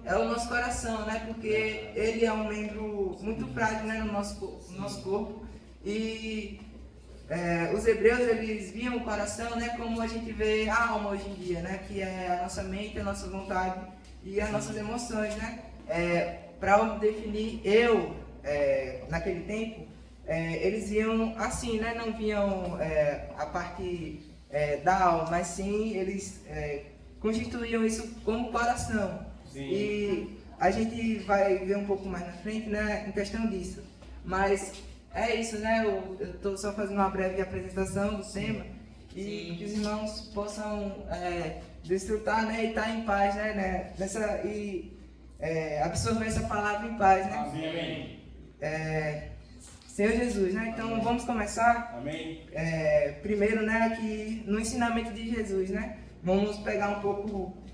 é o nosso coração, né? Porque ele é um membro muito frágil, né, no nosso corpo. E os hebreus, eles viam o coração, né, como a gente vê a alma hoje em dia, né? Que é a nossa mente, a nossa vontade e as nossas emoções, né? Para definir eu, naquele tempo, eles viam assim, né? Não viam a parte da alma, mas sim eles constituíam isso como coração. Sim. E a gente vai ver um pouco mais na frente, né, em questão disso. Mas é isso, né? Eu estou só fazendo uma breve apresentação do tema e que os irmãos possam desfrutar, né, e estar em paz, né, absorver essa palavra em paz, né? Amém. Senhor Jesus, né? Então amém. Vamos começar. Amém. Primeiro, né, aqui no ensinamento de Jesus, né? Vamos pegar um pouco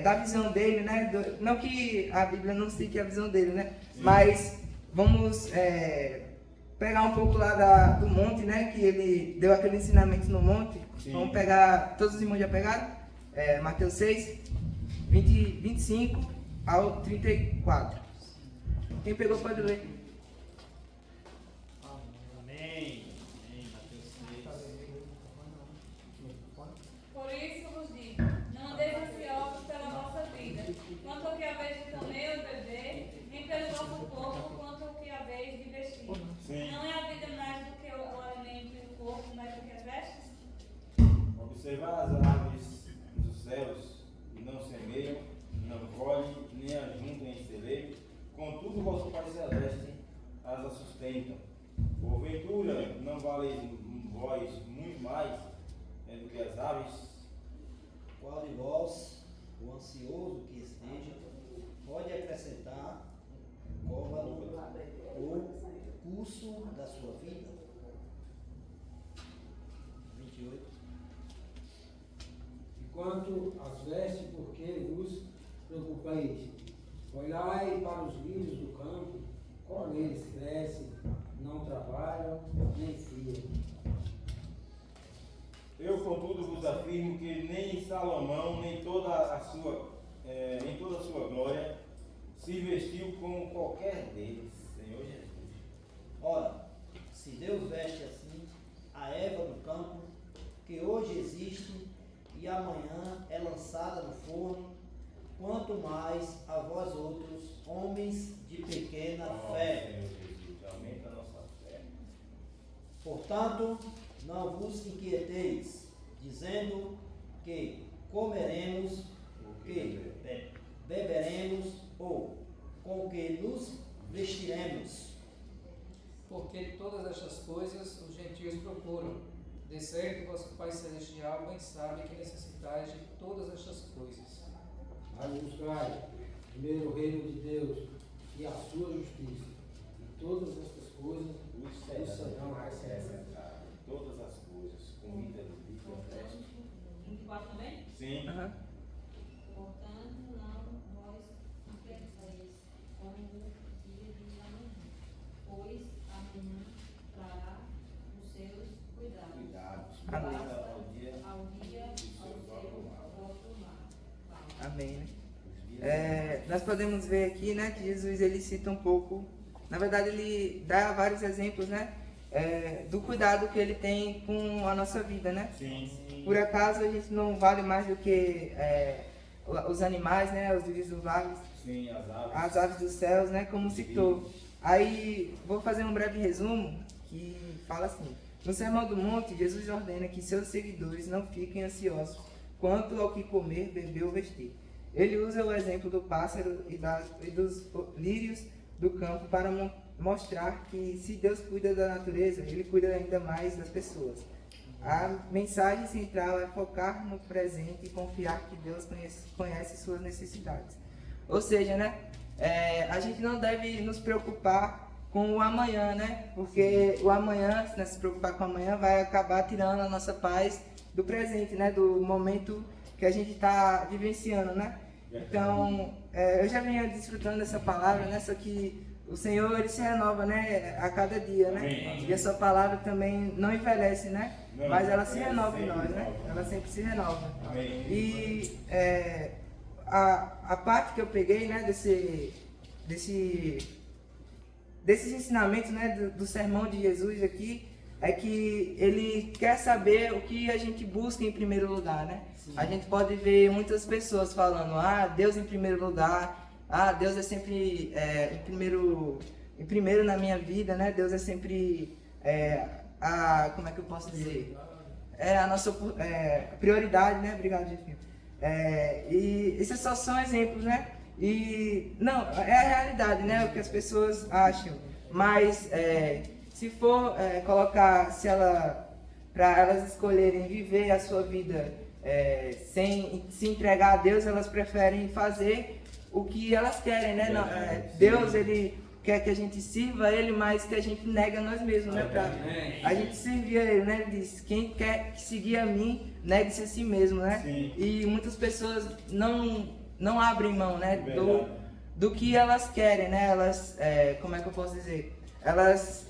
da visão dele, né? Não que a Bíblia não cite a visão dele, né? Sim. Mas vamos pegar um pouco lá do monte, né? Que ele deu aquele ensinamento no monte. Sim. Vamos pegar, todos os irmãos já pegaram? Mateus 6, 25 ao 34. Quem pegou pode ler. Por isso vos digo, não andeis ansiosos pela vossa vida, quanto ao que haveis de comer ou beber, nem pelo vosso corpo, quanto ao que haveis de vestir. Sim. Não é a vida mais do que o alimento e o corpo mais do que as vestes? Observar as aves dos céus, que não semeiam, não colhem, nem ajuntam em celeiro, contudo vosso Pai Celeste as sustentam. Porventura, não valeis vós muito mais do que as aves? Qual de vós, o ansioso que esteja, pode acrescentar côvado ou curso da sua vida? 28. E quanto às vestes, por que vos preocupeis? Olhai para os lírios do campo, como eles crescem, não trabalham, nem fiam. Eu, contudo, vos afirmo que nem Salomão, nem toda a sua glória, se vestiu como qualquer deles, Senhor Jesus. Ora, se Deus veste assim a erva do campo, que hoje existe e amanhã é lançada no forno, quanto mais a vós outros, homens de pequena fé. Senhor Jesus, aumenta a nossa fé. Portanto, não vos inquieteis, dizendo que comeremos, que beberemos, ou com que nos vestiremos. Porque todas estas coisas os gentios procuram. De certo, vosso Pai Celestial bem sabe que necessitais de todas estas coisas. Mas buscai primeiro o reino de Deus e a sua justiça, e todas estas coisas Os serão acrescentadas. Todas as coisas, comida, bebida, veste. 24 também? Sim. Uhum. Portanto, não vós inquieteis como o dia de amanhã, pois amanhã trará os seus cuidados. Cuidados. Amém. Ao dia ao seu próprio mal. Amém, né? Nós podemos ver aqui, né, que Jesus ele cita um pouco, na verdade ele dá vários exemplos, né, do cuidado que ele tem com a nossa vida, né? Sim. Por acaso a gente não vale mais do que os animais, né, os lírios do vale, Sim, as aves dos céus, né, como citou. Aí vou fazer um breve resumo que fala assim: no Sermão do Monte, Jesus ordena que seus seguidores não fiquem ansiosos quanto ao que comer, beber ou vestir. Ele usa o exemplo do pássaro e dos lírios do campo para mostrar que se Deus cuida da natureza, Ele cuida ainda mais das pessoas. A mensagem central é focar no presente e confiar que Deus conhece suas necessidades. Ou seja, né, a gente não deve nos preocupar com o amanhã, né? Porque o amanhã, se nós se preocupar com o amanhã, vai acabar tirando a nossa paz do presente, né? Do momento que a gente está vivenciando, né? Então, eu já venho desfrutando dessa palavra, né? Só que o Senhor, Ele se renova, né? A cada dia, né? Amém. E a sua palavra também não envelhece, né? Não, mas ela se renova em sempre nós, né? renova. Ela sempre se renova. Amém. E a parte que eu peguei, né, desses ensinamentos, né, do sermão de Jesus aqui, é que ele quer saber o que a gente busca em primeiro lugar, né? Sim. A gente pode ver muitas pessoas falando, Deus em primeiro lugar, Deus é sempre em primeiro na minha vida, né? Deus é sempre como é que eu posso dizer? A nossa prioridade, né? Obrigado, Jefinho. E esses só são exemplos, né? E não, é a realidade, né? O que as pessoas acham. Mas se for colocar, para elas escolherem viver a sua vida sem se entregar a Deus, elas preferem fazer o que elas querem, né? Deus, ele quer que a gente sirva a Ele, mas que a gente nega a nós mesmos, né? Pra a gente servir a Ele, né? Ele diz, quem quer seguir a mim, negue-se a si mesmo, né? Sim. E muitas pessoas não abrem mão, né? Do que elas querem, né? Elas, como é que eu posso dizer? Elas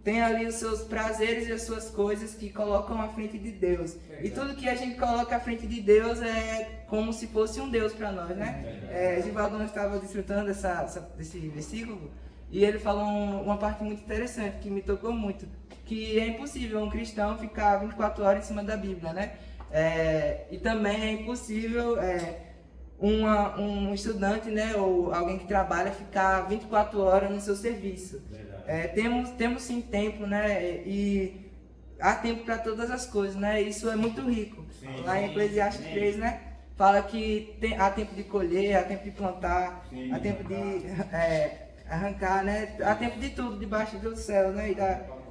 têm ali os seus prazeres e as suas coisas que colocam à frente de Deus. Verdade. E tudo que a gente coloca à frente de Deus é como se fosse um Deus para nós, né? Givaldão estava desfrutando desse versículo e ele falou uma parte muito interessante que me tocou muito, que é impossível um cristão ficar 24 horas em cima da Bíblia, né? E também é impossível um estudante, né, ou alguém que trabalha ficar 24 horas no seu serviço. Temos sim tempo, né, e há tempo para todas as coisas, né, isso é muito rico. Sim, lá em Eclesiastes 3, né, fala que há tempo de colher, há tempo de plantar, sim, há tempo de arrancar, né, há tempo de tudo debaixo do céu, né, e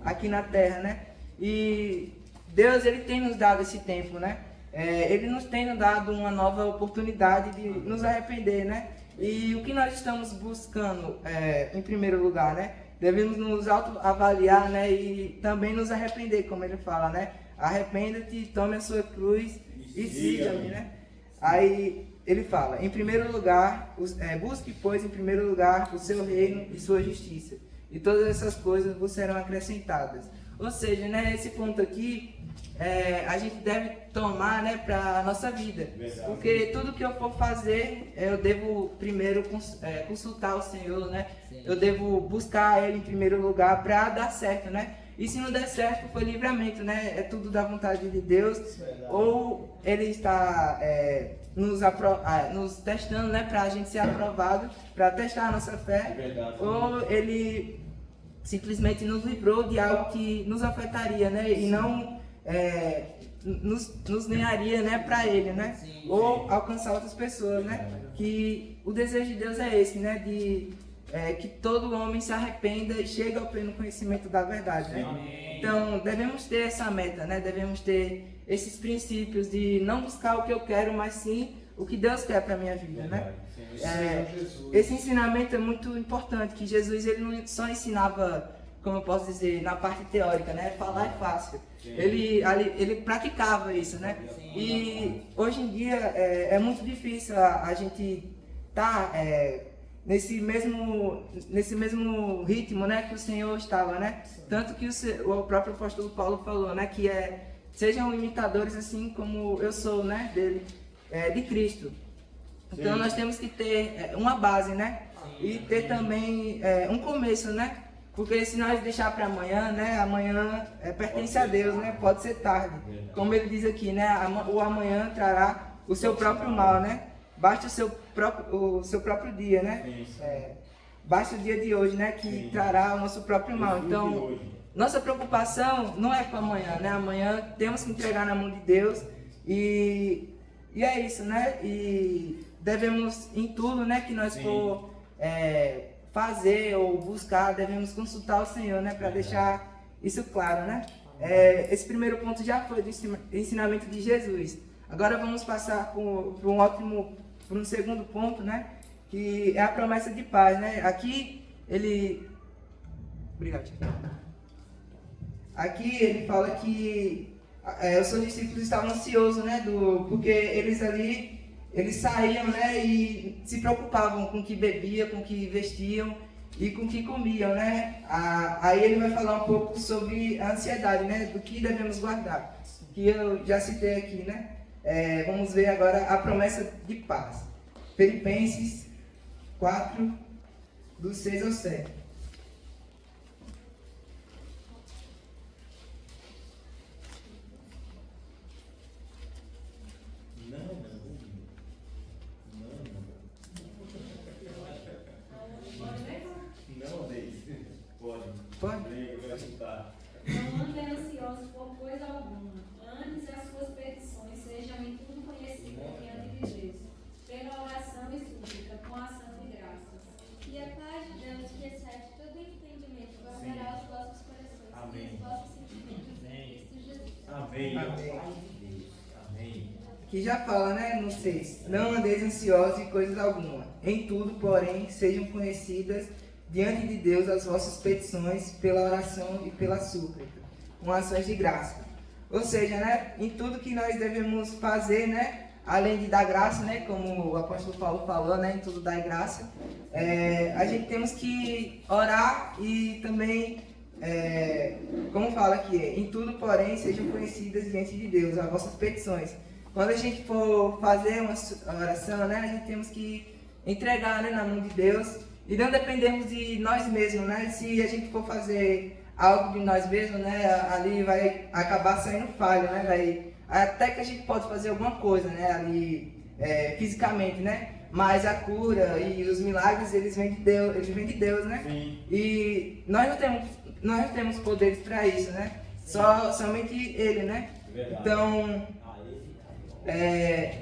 aqui na terra, né, e Deus, ele tem nos dado esse tempo, né, ele nos tem dado uma nova oportunidade de nos arrepender, né, e o que nós estamos buscando em primeiro lugar, né, devemos nos autoavaliar, né, e também nos arrepender, como ele fala, né, arrependa-te, tome a sua cruz e siga-me, né. Aí ele fala, em primeiro lugar, busque, pois, em primeiro lugar o seu reino e sua justiça, e todas essas coisas vos serão acrescentadas. Ou seja, né, esse ponto aqui, a gente deve tomar, né, para a nossa vida. Verdade. Porque tudo que eu for fazer, eu devo primeiro consultar o Senhor, né? Sim. Eu devo buscar Ele em primeiro lugar para dar certo, né? E se não der certo, foi livramento, né? É tudo da vontade de Deus. Ou Ele está nos testando, né, para a gente ser aprovado, para testar a nossa fé. Ou Ele simplesmente nos livrou de algo que nos afetaria, né? E não nos ganharia, né, para Ele, né? Sim, ou alcançar outras pessoas, né? Que o desejo de Deus é esse, né? Que todo homem se arrependa e chegue ao pleno conhecimento da verdade, né? Amém. Então, devemos ter essa meta, né? Devemos ter esses princípios de não buscar o que eu quero, mas sim o que Deus quer para minha vida, né? Esse ensinamento é muito importante, que Jesus, ele não só ensinava, como eu posso dizer, na parte teórica, né? Falar é fácil. Ele praticava isso, né? Sim. E hoje em dia é muito difícil a gente estar nesse mesmo ritmo, né, que o Senhor estava, né? Sim. Tanto que o próprio apóstolo Paulo falou, né, que sejam imitadores assim como eu sou, né, dele, de Cristo. Então nós temos que ter uma base, né? E ter também um começo, né? Porque se nós deixar para amanhã, né? Amanhã pertence a Deus, né? Pode ser tarde. Como ele diz aqui, né? O amanhã trará o seu próprio mal, né? Basta o seu próprio dia, né? Basta o dia de hoje, né? Que trará o nosso próprio mal. Então, nossa preocupação não é para amanhã, né? Amanhã temos que entregar na mão de Deus e é isso, né? E devemos, em tudo, né, que nós for fazer ou buscar, devemos consultar o Senhor, né, para deixar isso claro, né? Esse primeiro ponto já foi do ensinamento de Jesus. Agora vamos passar por um segundo ponto, né, que é a promessa de paz, né? Aqui ele fala que os seus discípulos estavam ansiosos, né, porque eles saíam, né, e se preocupavam com o que bebiam, com o que vestiam e com o que comiam, né. Aí ele vai falar um pouco sobre a ansiedade, né, do que devemos guardar, que eu já citei aqui, né. vamos ver agora a promessa de paz. Filipenses 4, do 6 ao 7. Não, Deise. Pode. Pode? Não andem ansiosos por coisa alguma. Antes as suas petições sejam em tudo conhecidas diante de Deus, pela oração e súplica, com ação de graças. E a paz de Deus, que excede todo entendimento, guardará os vossos corações Amém. e os vossos sentimentos em Cristo Jesus. Amém. Amém. Amém. Que já fala, né, no 6. Não andeis ansiosos em coisas alguma. Em tudo, porém, sejam conhecidas diante de Deus as vossas petições pela oração e pela súplica, com ações de graça. Ou seja, né, em tudo que nós devemos fazer, né, além de dar graça, né, como o apóstolo Paulo falou, né, em tudo dar graça, a gente temos que orar e também, como fala aqui, em tudo, porém, sejam conhecidas diante de Deus as vossas petições. Quando a gente for fazer uma oração, né, a gente temos que entregar, né, na mão de Deus e não dependemos de nós mesmos, né? Se a gente for fazer algo de nós mesmos, né, ali vai acabar saindo falho, né? Até que a gente pode fazer alguma coisa, né, ali fisicamente, né? Mas a cura e os milagres, eles vêm de Deus, né? Sim. E nós não temos poderes para isso, né? Somente Ele, né? Verdade. Então,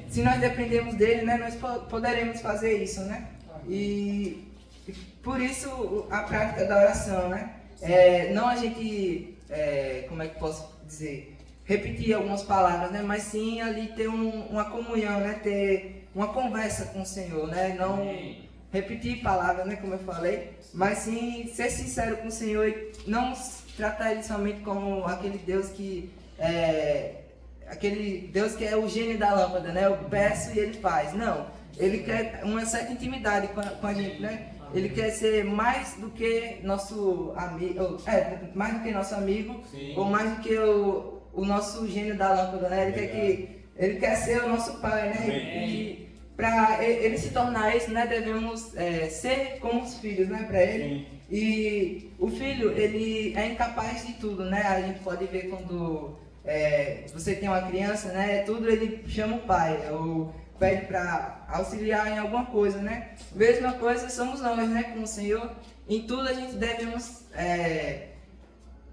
se nós dependemos dele, né, nós poderemos fazer isso, né? E por isso a prática da oração, né? Não a gente, como é que posso dizer, repetir algumas palavras, né? Mas sim ali ter uma comunhão, né? Ter uma conversa com o Senhor, né? Não repetir palavras, né? Como eu falei, mas sim ser sincero com o Senhor e não tratar Ele somente como aquele Deus que é o gênio da lâmpada, né? Eu peço e Ele faz. Não, Ele quer uma certa intimidade com a gente, né? Ele quer ser mais do que nosso amigo, mais do que nosso amigo, Sim. ou mais do que o nosso gênio da lâmpada, né? Ele quer ser o nosso pai, né? E para ele se tornar isso, né? Devemos ser como os filhos, né? Para ele. Sim. E o filho, ele é incapaz de tudo, né? A gente pode ver quando você tem uma criança, né? Tudo ele chama o pai, ou pede para auxiliar em alguma coisa, né? Mesma coisa somos nós, né? Com o Senhor. Em tudo a gente devemos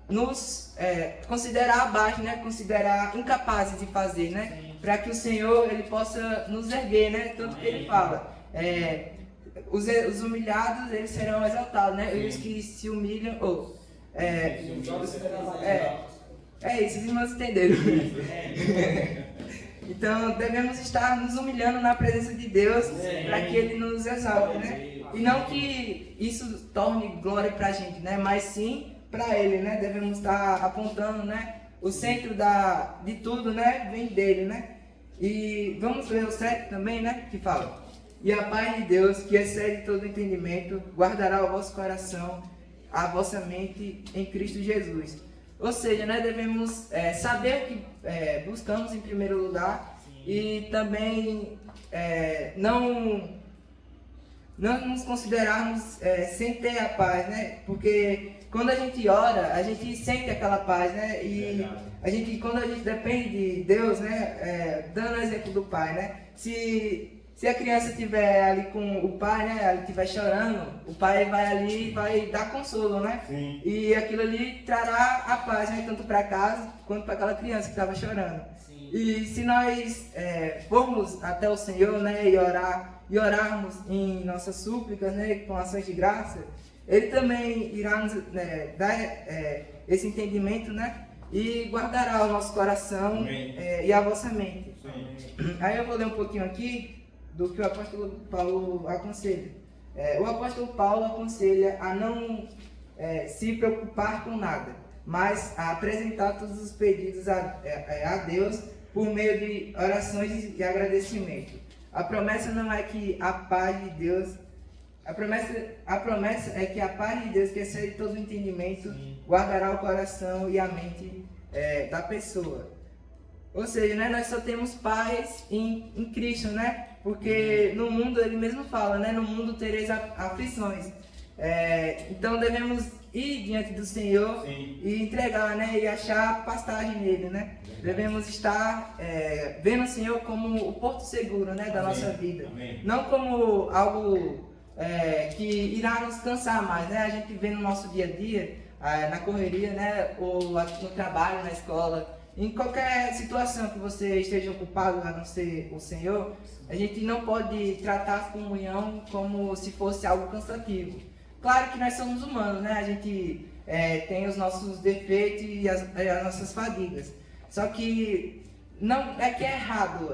nos considerar abaixo, né? Considerar incapazes de fazer, né? Para que o Senhor ele possa nos erguer, né? Tanto que ele fala, os humilhados eles serão exaltados, né? E os que se humilham, isso, os irmãos entenderam. Então devemos estar nos humilhando na presença de Deus para que Ele nos exalte, né? E não que isso torne glória para a gente, né? Mas sim para Ele, né? Devemos estar apontando, né? O centro de tudo, né? Vem dele, né? E vamos ler o 7 também, né? Que fala: e a paz de Deus, que excede todo entendimento, guardará o vosso coração, a vossa mente em Cristo Jesus. Ou seja, né, devemos saber o que buscamos em primeiro lugar. Sim. E também não nos considerarmos sem ter a paz, né? Porque quando a gente ora, a gente sente aquela paz, né? E quando a gente depende de Deus, né? Dando o exemplo do pai, né? Se a criança estiver ali com o pai, né, ela estiver chorando, o pai vai ali e vai dar consolo, né? Sim. E aquilo ali trará a paz, né, tanto para casa quanto para aquela criança que estava chorando. Sim. E se nós formos até o Senhor, né, e orarmos em nossas súplicas, né, com ações de graça, Ele também irá nos dar esse entendimento, né, e guardará o nosso coração e a vossa mente. Sim. Aí eu vou ler um pouquinho aqui do que o apóstolo Paulo aconselha. O apóstolo Paulo aconselha a não se preocupar com nada, mas a apresentar todos os pedidos a Deus por meio de orações e agradecimento. A promessa não é que a paz de Deus, a promessa é que a paz de Deus, que excede todo o entendimento, guardará o coração e a mente da pessoa. Ou seja, né, nós só temos paz em Cristo, né? Porque no mundo, ele mesmo fala, né? No mundo tereis aflições. Então devemos ir diante do Senhor e entregar, né? E achar pastagem nele, né? Devemos estar vendo o Senhor como o porto seguro, né? Da nossa vida. Amém. Não como algo que irá nos cansar mais, né? A gente vê no nosso dia a dia, na correria, né? Ou no trabalho, na escola, em qualquer situação que você esteja ocupado a não ser o Senhor, a gente não pode tratar a comunhão como se fosse algo cansativo. Claro que nós somos humanos, né? A gente tem os nossos defeitos e as nossas fadigas. Só que não é que é errado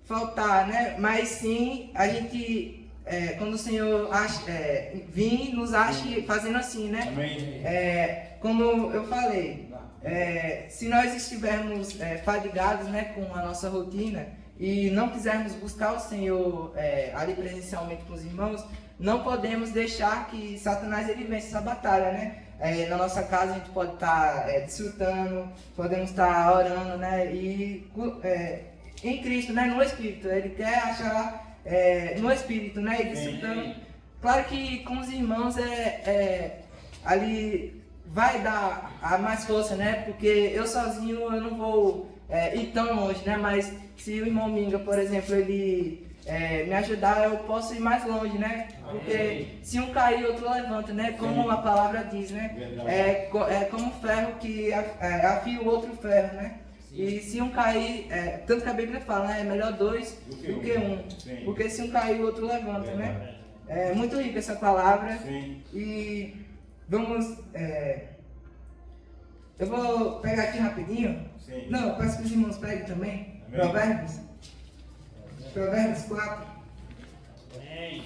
faltar, né? Mas sim a gente, quando o Senhor vir, nos ache fazendo assim, né? Amém. Como eu falei, se nós estivermos fadigados, né, com a nossa rotina e não quisermos buscar o Senhor ali presencialmente com os irmãos, não podemos deixar que Satanás ele vence essa batalha, né? Na nossa casa a gente pode estar desfrutando, podemos estar orando, né? E em Cristo, né? No Espírito, ele quer achar no Espírito, né? E desfrutando. Claro que com os irmãos ali vai dar a mais força, né? Porque eu sozinho eu não vou ir tão longe, né? Mas se o irmão Minga, por exemplo, ele me ajudar, eu posso ir mais longe, né? Porque se um cair, outro levanta, né? Como a palavra diz, né? É como ferro que afia o outro ferro, né? E se um cair, tanto que a Bíblia fala, né? É melhor dois do que um. Sim. Porque se um cair, o outro levanta, né? É muito rica essa palavra. Sim. E vamos... eu vou pegar aqui rapidinho. Sim. Não, peço que os irmãos peguem também. Amém. Provérbios 4. Amém.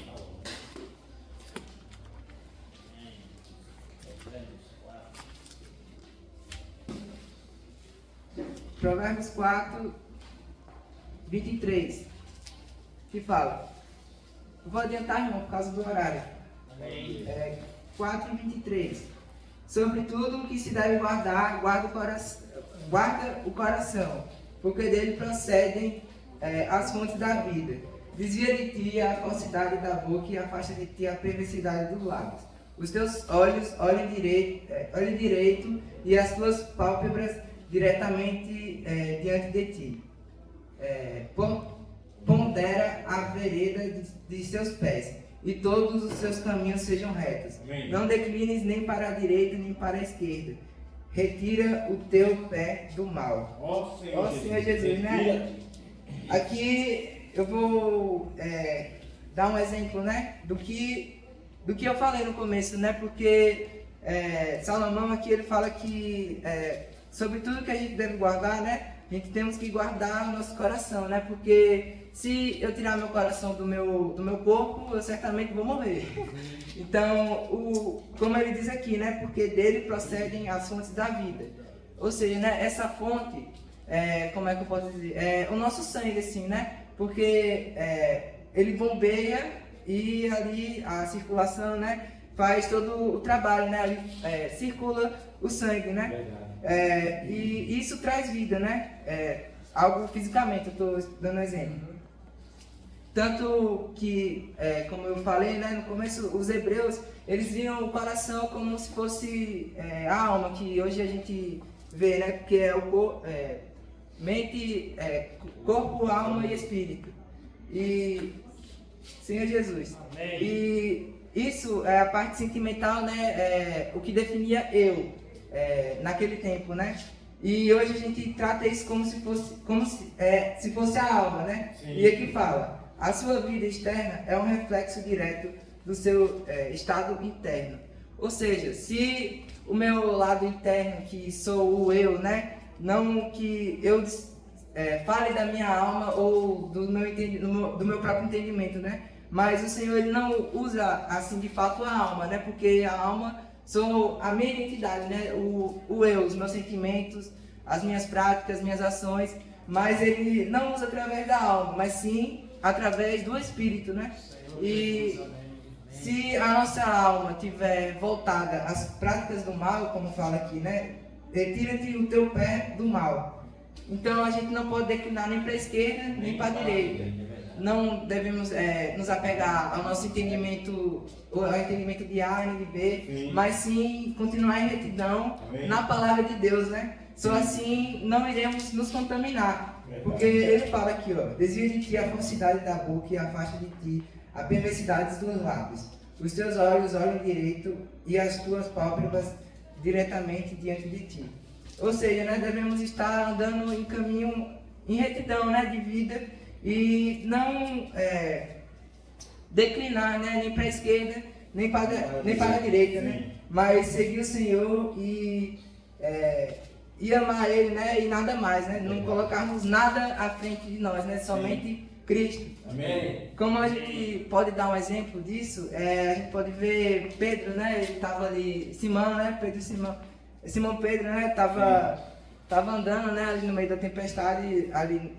Provérbios 4, 23. Que fala. Eu vou adiantar, irmão, por causa do horário. Amém. 4, 23. Sobre tudo o que se deve guardar, guarda o coração, porque dele procedem as fontes da vida. Desvia de ti a falsidade da boca e afasta de ti a perversidade dos lábios. Os teus olhos olhem direito e as tuas pálpebras diretamente diante de ti. Pondera a vereda de seus pés, e todos os seus caminhos sejam retos. Amém. Não declines nem para a direita nem para a esquerda. Retira o teu pé do mal. Ó Senhor, Senhor Jesus, né? Aqui eu vou dar um exemplo, né? Do que eu falei no começo, né? Porque Salomão aqui ele fala que sobre tudo que a gente deve guardar, né? A gente temos que guardar o nosso coração, né? Porque se eu tirar meu coração do meu corpo, eu certamente vou morrer. Então, como ele diz aqui, né? Porque dele procedem as fontes da vida. Ou seja, né? Essa fonte, como é que eu posso dizer? É o nosso sangue, assim, né? Porque ele bombeia e ali a circulação, né? Faz todo o trabalho, né? Ali circula o sangue, né? E isso traz vida, né? Algo fisicamente, eu estou dando um exemplo. Tanto que, como eu falei, né, no começo, os hebreus, eles viam o coração como se fosse a alma, que hoje a gente vê, né? Porque é o mente, corpo, alma e espírito. E Senhor Jesus. Amém. E isso é a parte sentimental, né? O que definia eu naquele tempo, né? E hoje a gente trata isso como se fosse a alma, né? Sim. E aqui fala: a sua vida externa é um reflexo direto do seu estado interno. Ou seja, se o meu lado interno, que sou o eu, né? Não que eu fale da minha alma ou do meu próprio entendimento, né? Mas o Senhor ele não usa assim de fato a alma, né? Porque a alma sou a minha identidade, né? O eu, os meus sentimentos, as minhas práticas, as minhas ações. Mas ele não usa através da alma, mas sim através do Espírito, né? E se a nossa alma estiver voltada às práticas do mal, como fala aqui, né? Retira-te o teu pé do mal. Então a gente não pode declinar nem para a esquerda nem para a direita. Não devemos nos apegar ao nosso entendimento, ou ao entendimento de A e de B, Sim. mas sim continuar em retidão Amém. na palavra de Deus, né? Só assim não iremos nos contaminar. Verdade. Porque ele fala aqui, ó, desvia de ti a falsidade da boca e afasta de ti a perversidade dos lábios. Os teus olhos olhem direito e as tuas pálpebras diretamente diante de ti. Ou seja, né, devemos estar andando em caminho, em retidão, né, de vida e não declinar, né, nem para a esquerda, nem para a direita, né, mas seguir o Senhor e amar Ele, né, e nada mais, né, não colocarmos nada à frente de nós, né, somente Cristo. Amém. Como a gente pode dar um exemplo disso, a gente pode ver Pedro, né, ele estava ali, Simão, né, Simão Pedro, né, tava andando, né, ali no meio da tempestade, ali,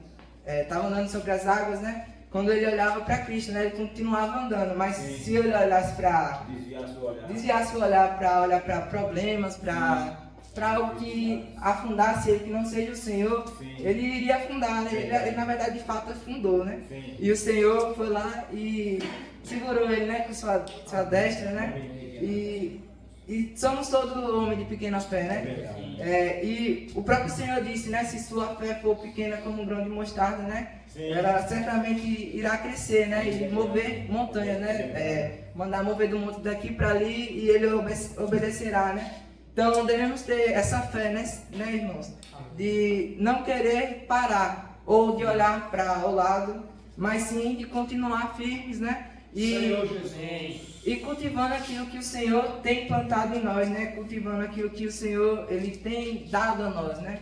tava andando sobre as águas, né, quando ele olhava para Cristo, né, ele continuava andando, mas Sim. se ele olhasse para, Desviar seu olhar. olhar para problemas, para algo que afundasse ele, que não seja o Senhor, Sim. ele iria afundar, né, ele na verdade de fato afundou, né, Sim. e o Senhor foi lá e segurou ele, né, com sua destra, né, e somos todos homens de pequena fé, né? E o próprio Senhor disse, né? Se sua fé for pequena como um grão de mostarda, né? Sim. Ela certamente irá crescer, né? E mover montanha, né? Mandar mover do monte daqui para ali e ele obedecerá, né? Então devemos ter essa fé, né, irmãos? De não querer parar ou de olhar para o lado, mas sim de continuar firmes, né? Senhor Jesus. E cultivando aquilo que o Senhor tem plantado em nós, né? Cultivando aquilo que o Senhor ele tem dado a nós, né?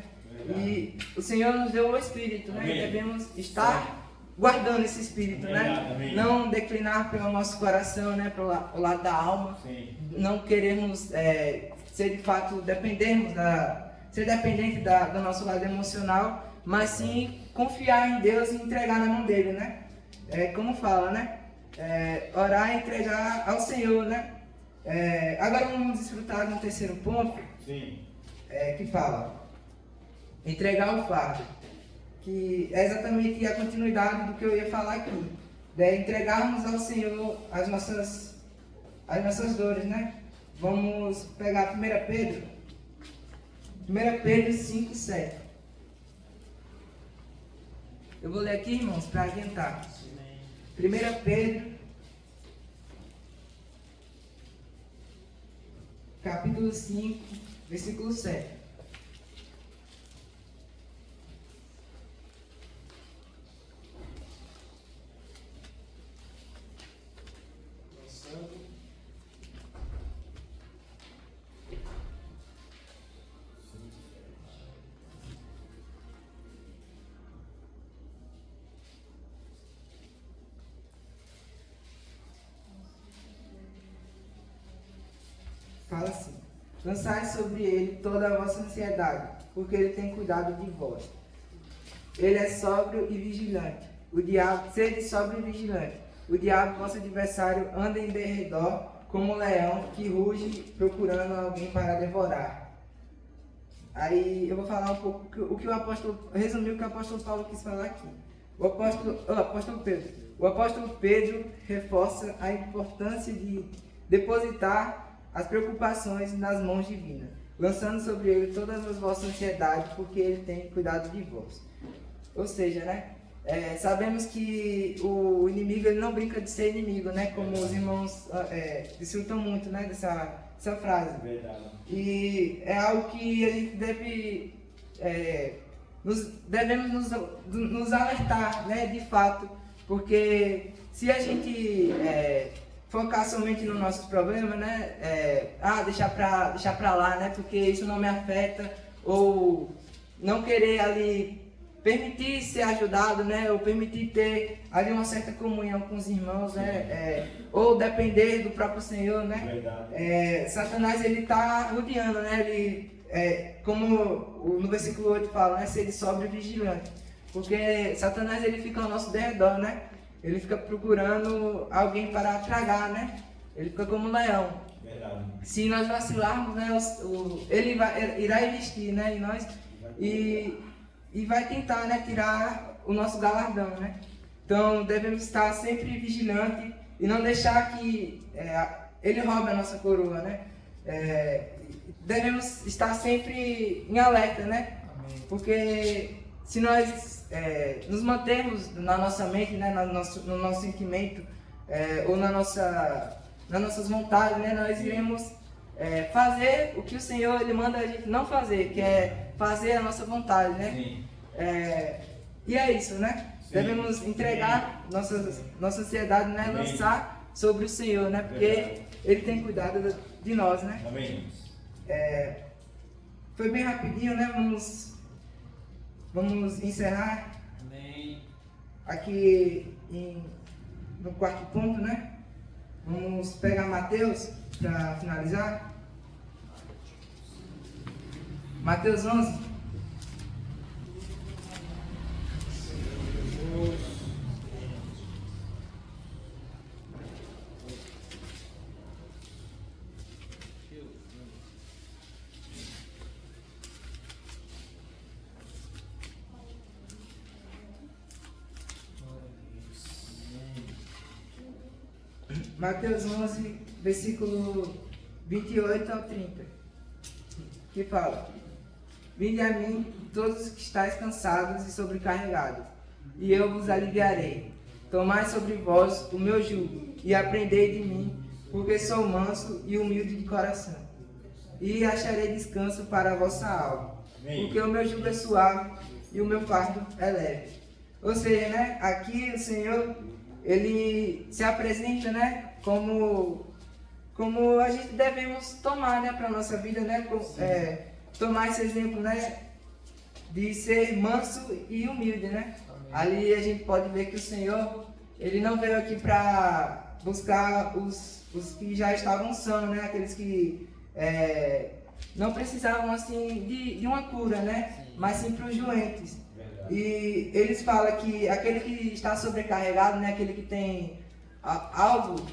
E o Senhor nos deu o Espírito, né? Amém. Devemos estar guardando esse Espírito, né? Amém. Não declinar pelo nosso coração, né? Pelo lado da alma. Sim. Não queremos ser de fato ser dependente do nosso lado emocional, mas sim confiar em Deus e entregar na mão dele, né? Como fala, né? Orar e entregar ao Senhor, né? Agora vamos desfrutar no terceiro ponto, Sim. que fala entregar o fardo, que é exatamente a continuidade do que eu ia falar aqui, entregarmos ao Senhor as nossas dores, né? Vamos pegar 1 Pedro 5, 7. Eu vou ler aqui, irmãos, para adiantar. 1 Pedro, capítulo 5, versículo 7. Fala assim: lançai sobre ele toda a vossa ansiedade, porque ele tem cuidado de vós. Ele é sóbrio e vigilante. Sede sóbrio e vigilante. O diabo, vosso adversário, anda em derredor como um leão que ruge procurando alguém para devorar. Aí eu vou falar um pouco o que o apóstolo, resumir o que o apóstolo Paulo quis falar aqui. O apóstolo Pedro reforça a importância de depositar as preocupações nas mãos divinas, lançando sobre ele todas as vossas ansiedades, porque ele tem cuidado de vós. Ou seja, né? Sabemos que o inimigo ele não brinca de ser inimigo, né? Como os irmãos desfrutam muito, né? Dessa frase. Verdade. E é algo que a gente devemos nos alertar, né? De fato, porque se a gente focar somente nos nossos problemas, né? Deixar pra lá, né? Porque isso não me afeta, ou não querer ali permitir ser ajudado, né? Ou permitir ter ali uma certa comunhão com os irmãos, né? Ou depender do próprio Senhor, né? Verdade. Satanás ele tá rodeando, né? Ele, como no versículo 8 fala, né? Ser sóbrio e vigilante, porque Satanás ele fica ao nosso derredor, né? Ele fica procurando alguém para tragar, né? Ele fica como um leão. Verdade. Se nós vacilarmos, né, ele irá investir, né, em nós. E e vai tentar, né, tirar o nosso galardão, né? Então devemos estar sempre vigilantes e não deixar que ele roube a nossa coroa, né? Devemos estar sempre em alerta, né? Amém. Porque se nós nos mantermos na nossa mente, né, no nosso sentimento, ou nas nossas vontades, né, nós iremos fazer o que o Senhor ele manda a gente não fazer, que é fazer a nossa vontade, né? Sim. E é isso, né? Sim. Devemos entregar nossa ansiedade, né? Amém. Lançar sobre o Senhor, né? Porque Verdade. Ele tem cuidado de nós, né? Amém. Foi bem rapidinho, né? Vamos encerrar Amém. aqui no quarto ponto, né? Vamos pegar Mateus para finalizar. Mateus 11. Mateus 11, versículo 28 ao 30, que fala: Vinde a mim, todos que estáis cansados e sobrecarregados, e eu vos aliviarei. Tomai sobre vós o meu jugo, e aprendei de mim, porque sou manso e humilde de coração, e acharei descanso para a vossa alma, porque o meu jugo é suave e o meu fardo é leve. Ou seja, né, aqui o Senhor, Ele se apresenta, né, como a gente devemos tomar, né, para a nossa vida, né, tomar esse exemplo, né, de ser manso e humilde, né. Amém. Ali a gente pode ver que o Senhor, Ele não veio aqui para buscar os que já estavam sãos, né, aqueles que não precisavam assim de uma cura, né, mas sim para os doentes. E eles falam que aquele que está sobrecarregado, né, aquele que tem algo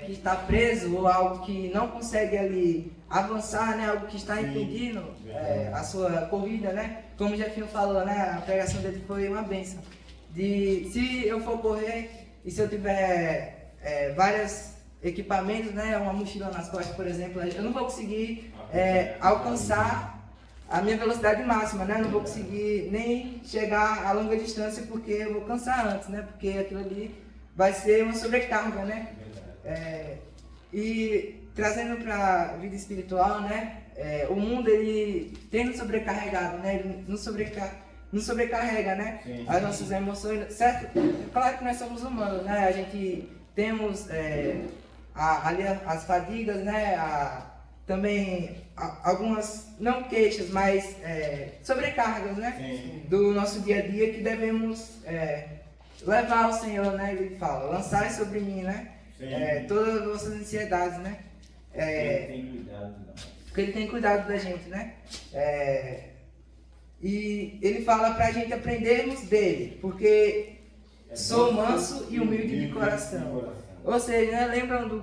que está preso ou algo que não consegue ali avançar, né, algo que está impedindo a sua corrida, né, como o Jefinho falou, né, a pregação dele foi uma bênção. Se eu for correr e se eu tiver vários equipamentos, né, uma mochila nas costas, por exemplo, eu não vou conseguir alcançar a minha velocidade máxima, né? Não vou conseguir nem chegar a longa distância porque eu vou cansar antes, né? Porque aquilo ali vai ser uma sobrecarga, né? E trazendo para a vida espiritual, né? O mundo, ele tem nos sobrecarregado, né? Ele nos sobrecarrega, né? Sim. As nossas emoções, certo? Claro que nós somos humanos, né? A gente temos ali as fadigas, né? Também algumas, não queixas, mas sobrecargas, né? Sim. Do nosso dia a dia que devemos levar ao Senhor, né? Ele fala, lançai sobre mim, né? Sim. Todas as vossas ansiedades, né? Ele tem cuidado de nós. Porque Ele tem cuidado da gente, né? E Ele fala pra gente aprendermos dele, porque sou manso e humilde de coração. Ou seja, né, lembram do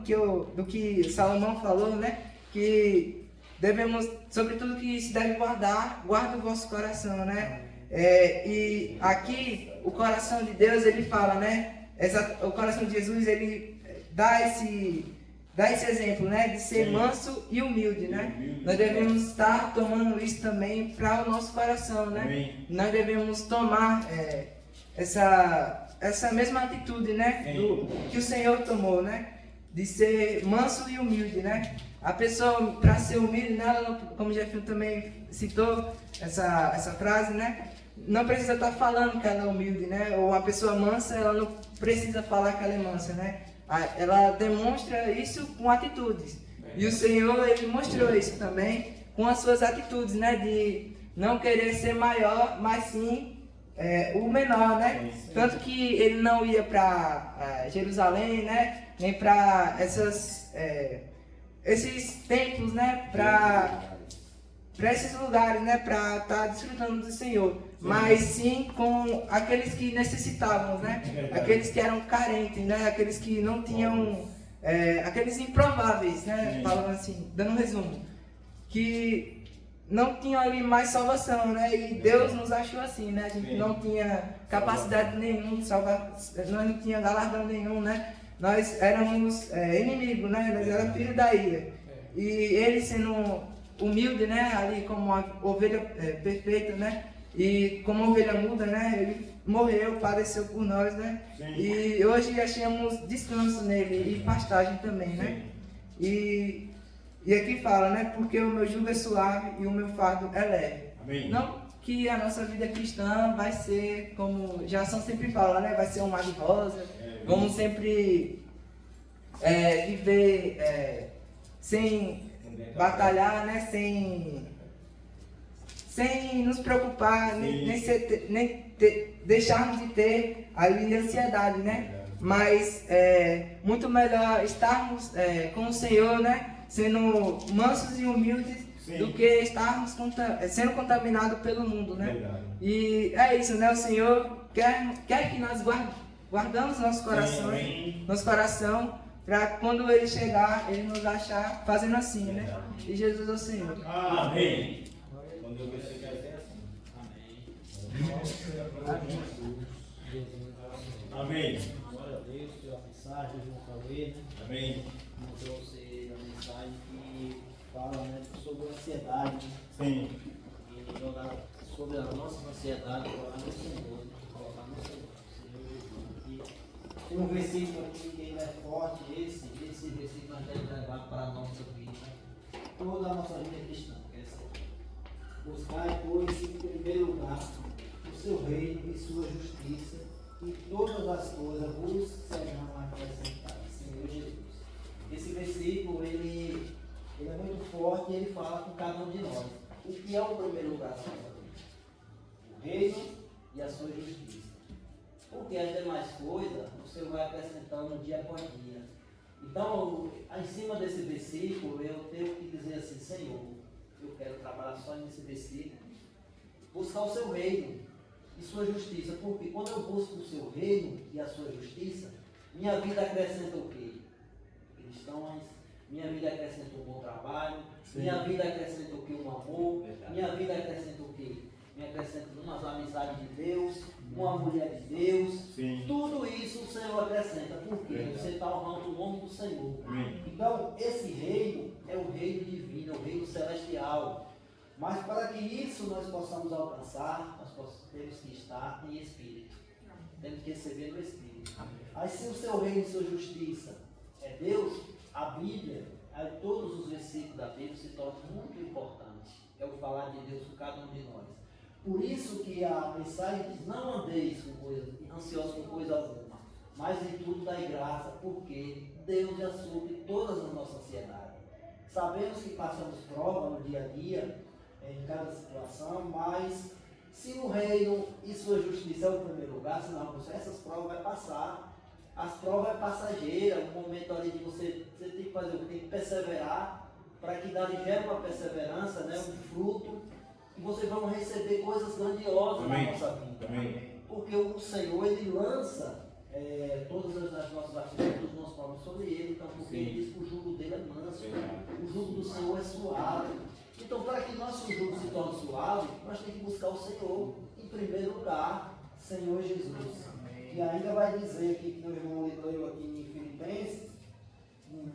que Salomão falou, né? Que devemos, sobretudo que se deve guarda o vosso coração, né? E aqui o coração de Deus, ele fala, né? O coração de Jesus, ele dá esse exemplo, né? De ser Sim. manso e humilde, né? Nós devemos estar tomando isso também para o nosso coração, né? Amém. Nós devemos tomar essa mesma atitude, né? Sim. Que o Senhor tomou, né? De ser manso e humilde, né? A pessoa, para ser humilde, né, ela não, como o Jefinho também citou essa frase, né? Não precisa estar falando que ela é humilde, né? Ou a pessoa mansa, ela não precisa falar que ela é mansa, né? Ela demonstra isso com atitudes. E o Senhor, Ele mostrou isso também com as suas atitudes, né? De não querer ser maior, mas sim o menor, né? Sim. Tanto que Ele não ia para Jerusalém, né? Nem para esses templos, né? Para esses lugares, né? Para estar desfrutando do Senhor. Sim. Mas sim com aqueles que necessitavam, né? Aqueles que eram carentes, né? Aqueles que não tinham... aqueles improváveis, né? Sim. Falando assim, dando um resumo. Que não tinha ali mais salvação, né? E Deus nos achou assim, né? A gente não tinha capacidade nenhuma de salvar, nós não tinha galardão nenhum, né? Nós éramos inimigos, né? Nós éramos filhos da ira. E ele sendo humilde, né? Ali como uma ovelha perfeita, né? E como uma ovelha muda, né? Ele morreu, padeceu por nós, né? Sim. E hoje achamos descanso nele e pastagem também, né? E aqui fala, né? Porque o meu jugo é suave e o meu fardo é leve. Amém. Não que a nossa vida cristã vai ser, como Jason sempre fala, né? Vai ser um mar de rosa. Vamos sempre viver sem batalhar, né? Sem nos preocupar, nem deixarmos de ter ali ansiedade, né? Mas muito melhor estarmos com o Senhor, né? Sendo mansos e humildes, do que estarmos sendo contaminados pelo mundo, né? Verdade. E é isso, né? O Senhor quer que nós guardamos nossos corações, Sim, nosso coração, para quando Ele chegar, Ele nos achar fazendo assim, né? E Jesus é o Senhor. Amém. Quando eu ver você quer ser assim. Amém. Glória a Deus pela mensagem, João Cauê, né? Amém. Como trouxe a mensagem que fala, né, sobre a ansiedade. Sim. E jogar sobre a nossa ansiedade, colocar no Senhor. Colocar no Senhor. Tem um versículo aqui que ainda é forte, esse versículo nós devemos levar para a nossa vida. Toda a nossa vida cristã. Buscai, pois, em primeiro lugar, o seu reino e sua justiça, e todas as coisas vos serão acrescentadas. Senhor Jesus. Esse versículo, ele é muito forte e ele fala com cada um de nós. O que é o primeiro lugar da nossa vida? O reino e a sua justiça. Porque as demais coisas, o Senhor vai acrescentando dia após dia. Então, em cima desse versículo, eu tenho que dizer assim, Senhor, eu quero trabalhar só nesse versículo, buscar o seu reino e sua justiça, porque quando eu busco o seu reino e a sua justiça, minha vida acrescenta o quê? Cristãos, minha vida acrescenta um bom trabalho, minha vida acrescenta o quê? Um amor, minha vida acrescenta o quê? Me acrescenta umas amizades de Deus, uma mulher de Deus, tudo isso o Senhor acrescenta, porque você está honrando o nome do Senhor. Então, esse reino é o reino divino, é o reino celestial. Mas para que isso nós possamos alcançar, nós temos que estar em Espírito. Temos que receber no Espírito. Aí se o seu reino e sua justiça é Deus, a Bíblia, aí todos os versículos da Bíblia se tornam muito importantes. É o falar de Deus com cada um de nós. Por isso que a mensagem diz, não andeis ansiosos com coisa alguma, mas em tudo dai graça, porque Deus já supre todas as nossas ansiedades. Sabemos que passamos prova no dia a dia, em cada situação, mas se o reino e sua justiça é o primeiro lugar, senão essas provas vai passar. As provas é passageira, um momento ali de você tem que fazer o que tem que perseverar, para que dali gere uma perseverança, né, um fruto, e vocês vão receber coisas grandiosas na nossa vida. Porque o Senhor, Ele lança todas as nossas aflições, os nossos problemas sobre Ele, então, porque Ele diz que o jugo dele é manso, o jugo do Senhor é suave. Então, para que nosso jugo se torne suave, nós temos que buscar o Senhor, em primeiro lugar, Senhor Jesus. E ainda vai dizer aqui, que meu irmão leu aqui em Filipenses,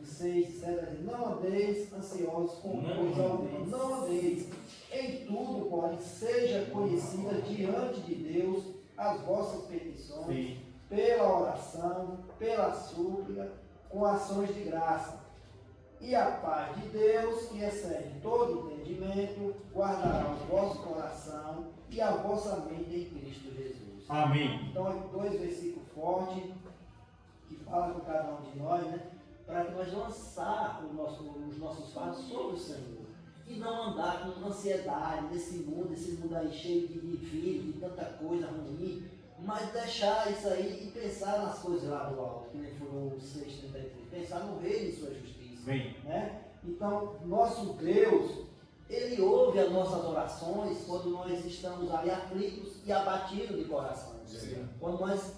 6, 7, não andeis ansiosos com coisa alguma, não andeis. Em tudo, porém, seja conhecida diante de Deus as vossas petições, pela oração, pela súplica, com ações de graça. E a paz de Deus, que excede todo entendimento, guardará o vosso coração e a vossa mente em Cristo Jesus. Amém. Então, dois versículos fortes, que falam com cada um de nós, né? Para que nós lançar os nossos fardos sobre o Senhor. E não andar com ansiedade nesse mundo aí cheio de vírus, de tanta coisa ruim, mas deixar isso aí e pensar nas coisas lá do alto, que nem foi o 6:33, pensar no reino e sua justiça. Né? Então, nosso Deus, Ele ouve as nossas orações quando nós estamos ali aflitos e abatidos de coração. Quando nós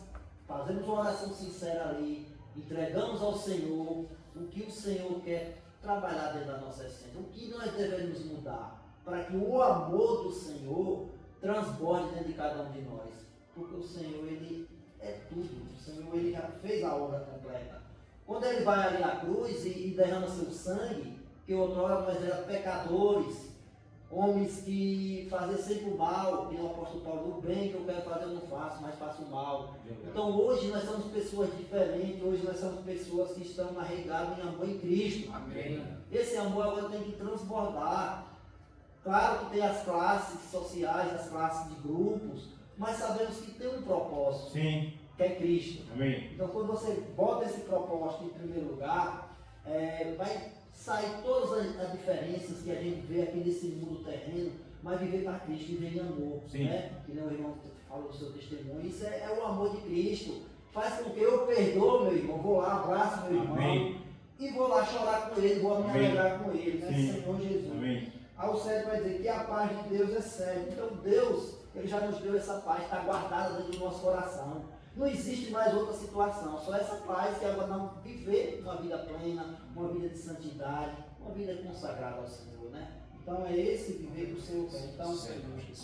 fazemos uma oração sincera ali, entregamos ao Senhor o que o Senhor quer trabalhar dentro da nossa essência, o que nós devemos mudar, para que o amor do Senhor transborde dentro de cada um de nós. Porque o Senhor, Ele é tudo. O Senhor, Ele já fez a obra completa. Quando Ele vai ali à cruz e derrama seu sangue, que outrora nós éramos pecadores, homens que faziam sempre o mal, e o apóstolo Paulo, o bem que eu quero fazer eu não faço, mas faço o mal. Então hoje nós somos pessoas diferentes, hoje nós somos pessoas que estão arraigadas em amor em Cristo. Amém. Esse amor agora tem que transbordar. Claro que tem as classes sociais, as classes de grupos, mas sabemos que tem um propósito, Sim. que é Cristo. Amém. Então quando você bota esse propósito em primeiro lugar, vai sair todas as diferenças que a gente vê aqui nesse mundo terreno, mas viver para Cristo, viver em amor, Sim. né? Que nem o irmão falou do seu testemunho, isso é o amor de Cristo. Faz com que eu perdoo meu irmão, vou lá, abraço meu irmão, Amém. e vou lá chorar com ele, vou me Amém. alegrar com ele, né? Sim. Senhor Jesus. Amém. Aí o Sérgio vai dizer que a paz de Deus é séria. Então Deus, Ele já nos deu essa paz, está guardada dentro do nosso coração. Não existe mais outra situação, só essa paz que agora não viver uma vida plena, uma vida de santidade, uma vida consagrada ao Senhor, né? Então é esse viver do Senhor bem. Então,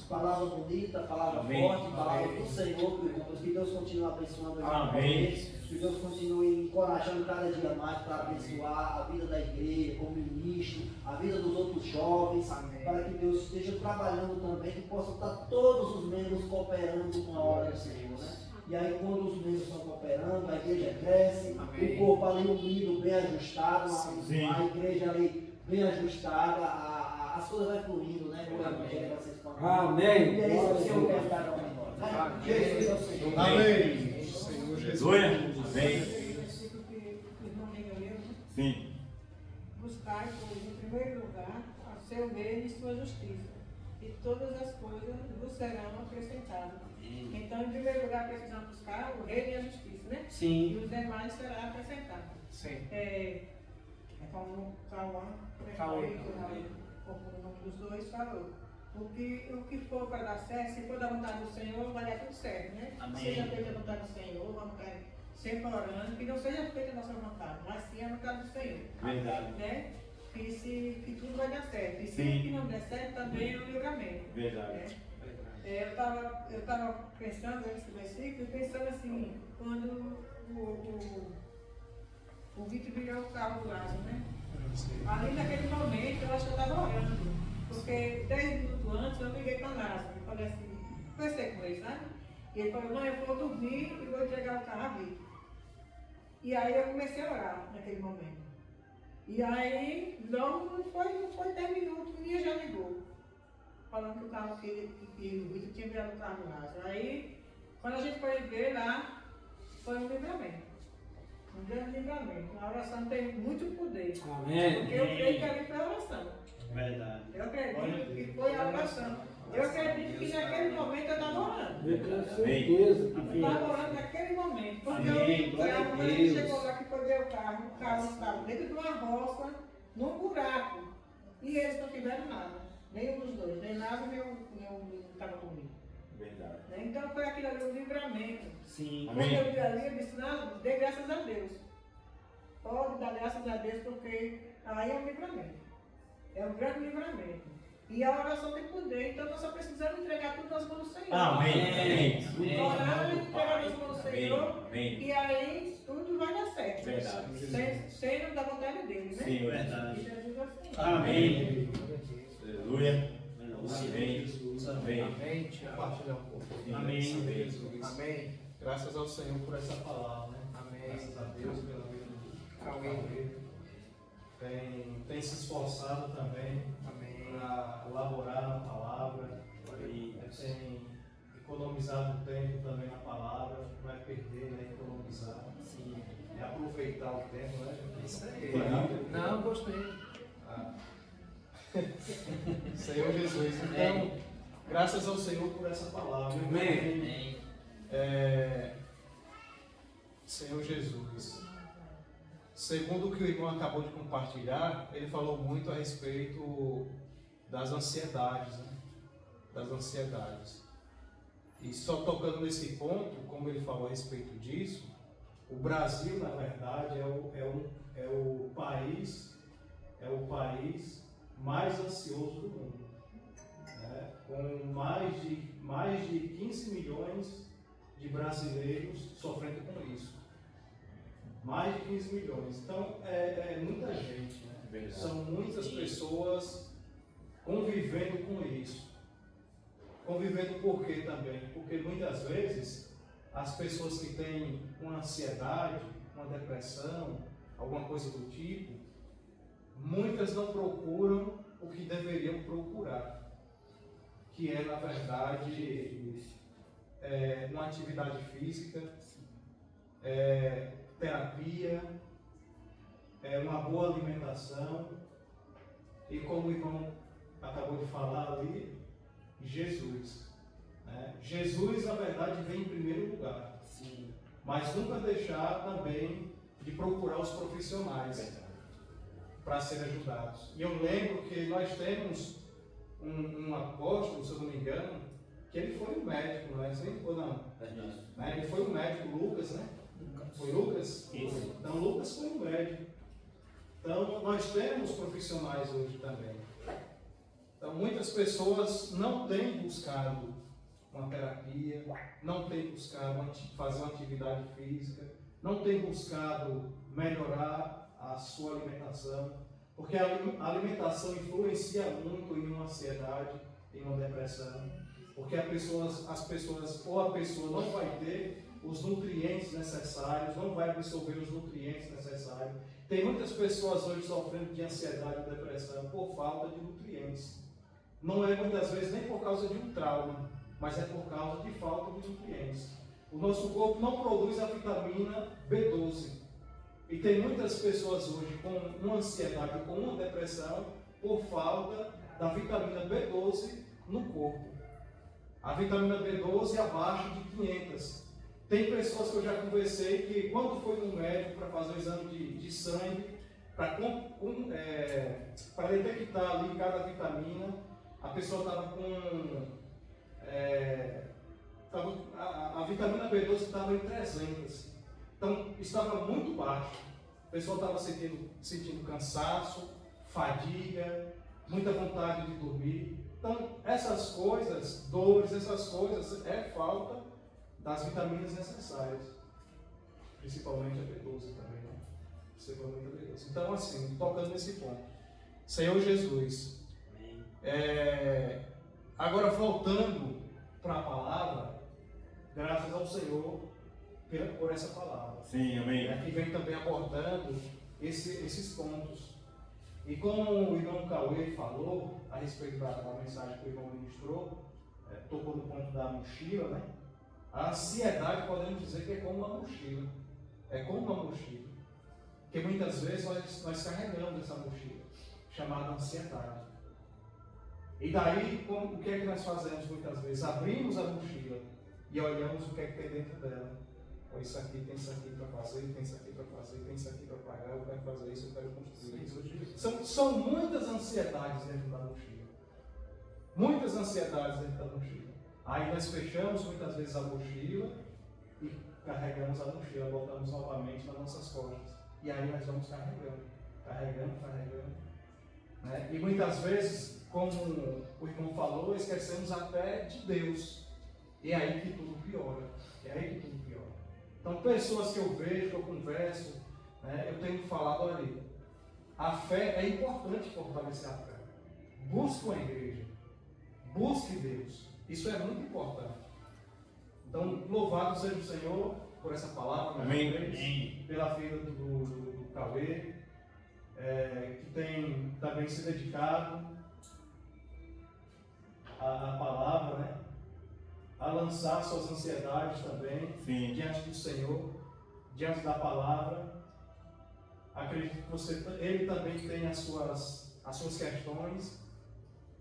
palavra bonita, palavra Amém. forte, palavra do Senhor, que Deus continue abençoando a Amém. que Deus continue encorajando cada dia mais para abençoar a vida da igreja, como ministro, a vida dos outros jovens, Amém. para que Deus esteja trabalhando também, que possam estar todos os membros cooperando com a obra do Senhor, né? E aí quando os membros estão cooperando, a igreja cresce, Amém. o corpo ali unido, bem ajustado, Sim. a igreja ali bem ajustada, as coisas vai fluindo, né? O evangelho vai se expandindo. Amém. E é isso que o Senhor quer dar para nós. Né? Jesus é o Senhor. Amém. Senhor Jesus. Aleluia. Amém. Versículo que o irmão leu, né? Sim. Buscai, pois, em primeiro lugar, a seu bem e sua justiça, e todas as coisas vos serão acrescentadas. Então, em primeiro lugar, precisamos buscar o reino e a justiça, né? Sim. E os demais será acrescentado. Sim. É como o Cauã, o nome dos dois, falou. O que for para dar certo, se for da vontade do Senhor, vai dar tudo certo, né? Amém. Seja feita a vontade do Senhor, vamos estar sempre orando, que não seja feita a nossa vontade, mas sim a vontade do Senhor. Verdade. Né? Que tudo vai dar certo. E se Sim. o que não der certo, também é um livramento. Verdade. Né? Eu estava pensando nesse versículo, pensando assim, quando o Vitor virou o carro do Lázaro, né? Ali naquele momento, eu acho que eu estava orando, porque 10 minutos antes eu liguei para o Lázaro, e falei assim, conversei com ele, sabe? E ele falou, não, eu vou dormir e vou entregar o carro a Vitor. E aí eu comecei a orar naquele momento. E aí, logo não foi 10 minutos, o dia já ligou, falando que o carro que o Vitor tinha virado o carro do Lázaro. Aí, quando a gente foi ver lá, foi um livramento. Um grande livramento. A oração tem muito poder. Amém. Porque eu creio que ali foi a oração. Verdade. Eu acredito que foi a oração. Eu acredito que naquele momento eu estava orando. Eu tenho certeza que Eu estava orando naquele momento. Porque Amém. eu Glória a quando a gente Deus. chegou lá que foi ver o carro estava dentro de uma roça, num buraco. E eles não tiveram nada. Nenhum dos dois. Nem nada, nem o estava comigo. Verdade. Né? Então foi aquilo ali, um livramento. Sim. Quando eu vi ali, eu disse, não, dê graças a Deus. Pode dar graças a Deus, porque aí é um livramento. É um grande livramento. E a oração tem poder, então nós só precisamos entregar tudo nas mãos do Senhor. Amém. Orar e entregar nas mãos do Senhor, Amém. e aí tudo vai dar certo. Verdade. Sendo da vontade dele, né? Sim, verdade. E Jesus assim. Amém. Aleluia. Amém. Amém. Amém. Compartilhar um pouco. Amém. Amém. Graças ao Senhor por essa palavra, né? Amém. Graças a Deus pela vida do Amém. tem se esforçado também Amém. para elaborar a palavra e tem economizado tempo também na palavra, não é perder, né? Economizar. Sim. É aproveitar o tempo, né? Isso aí. Foi rápido. Não, gostei. Ah. Senhor Jesus, então, graças ao Senhor por essa palavra. Amém. Senhor Jesus, segundo o que o irmão acabou de compartilhar, ele falou muito a respeito das ansiedades, né? Das ansiedades. E só tocando nesse ponto, como ele falou a respeito disso, o Brasil, na verdade, é o país mais ansioso do mundo. né, com mais de 15 milhões de brasileiros sofrendo com isso. Mais de 15 milhões. Então, é muita gente, né? Verdade. São muitas pessoas convivendo com isso. Convivendo por quê também? Porque muitas vezes as pessoas que têm uma ansiedade, uma depressão, alguma coisa do tipo, muitas não procuram o que deveriam procurar, que é, na verdade, uma atividade física, terapia, uma boa alimentação e, como o irmão acabou de falar ali, Jesus. Né? Jesus, na verdade, vem em primeiro lugar. Sim. Mas nunca deixar também de procurar os profissionais para serem ajudados. E eu lembro que nós temos um apóstolo, se eu não me engano, que ele foi um médico, não é assim? Ou não? Né? Ele foi um médico, Lucas, né? Foi Lucas? Isso. Então, Lucas foi um médico. Então, nós temos profissionais hoje também. Então, muitas pessoas não têm buscado uma terapia, não têm buscado fazer uma atividade física, não têm buscado melhorar a sua alimentação, porque a alimentação influencia muito em uma ansiedade, em uma depressão, porque as pessoas ou a pessoa não vai ter os nutrientes necessários, não vai absorver os nutrientes necessários. Tem muitas pessoas hoje sofrendo de ansiedade e depressão por falta de nutrientes. Não é muitas vezes nem por causa de um trauma, mas é por causa de falta de nutrientes. O nosso corpo não produz a vitamina B12. E tem muitas pessoas hoje com uma ansiedade, com uma depressão, por falta da vitamina B12 no corpo. A vitamina B12 é abaixo de 500. Tem pessoas que eu já conversei que, quando foi no médico para fazer o exame de sangue, para detectar ali cada vitamina, a pessoa estava com... a vitamina B12 estava em 300. Então, estava muito baixo. A pessoa estava sentindo cansaço, fadiga, muita vontade de dormir. Então, essas coisas, dores, essas coisas, é falta das vitaminas necessárias. Principalmente a B12 também, né? Principalmente a B12. Então, assim, tocando nesse ponto. Senhor Jesus, agora voltando para a palavra, graças ao Senhor por essa palavra. Sim, amém. Que vem também abordando esses pontos. E como o irmão Cauê falou a respeito da mensagem que o irmão ministrou, tocou no ponto da mochila, né? A ansiedade, podemos dizer que é como uma mochila. É como uma mochila. Porque muitas vezes nós carregamos essa mochila, chamada ansiedade. E daí, o que é que nós fazemos muitas vezes? Abrimos a mochila e olhamos o que é que tem dentro dela. Isso aqui, tem isso aqui para fazer, tem isso aqui para fazer, tem isso aqui para pagar, eu quero fazer isso, eu quero construir isso. São muitas ansiedades dentro da mochila. Muitas ansiedades dentro da mochila. Aí nós fechamos muitas vezes a mochila e carregamos a mochila, voltamos novamente nas nossas costas. E aí nós vamos carregando. Né? E muitas vezes, como o irmão falou, esquecemos até de Deus. E é aí que tudo piora. Então, pessoas que eu vejo, que eu converso, né, eu tenho falado ali, a fé é importante fortalecer a fé. Busque uma igreja. Busque Deus. Isso é muito importante. Então, louvado seja o Senhor por essa palavra, mais uma vez, pela vida do Cauê, que tem também se dedicado à palavra, né? A lançar suas ansiedades também. Sim. Diante do Senhor, diante da palavra. Acredito que ele também tem as suas questões.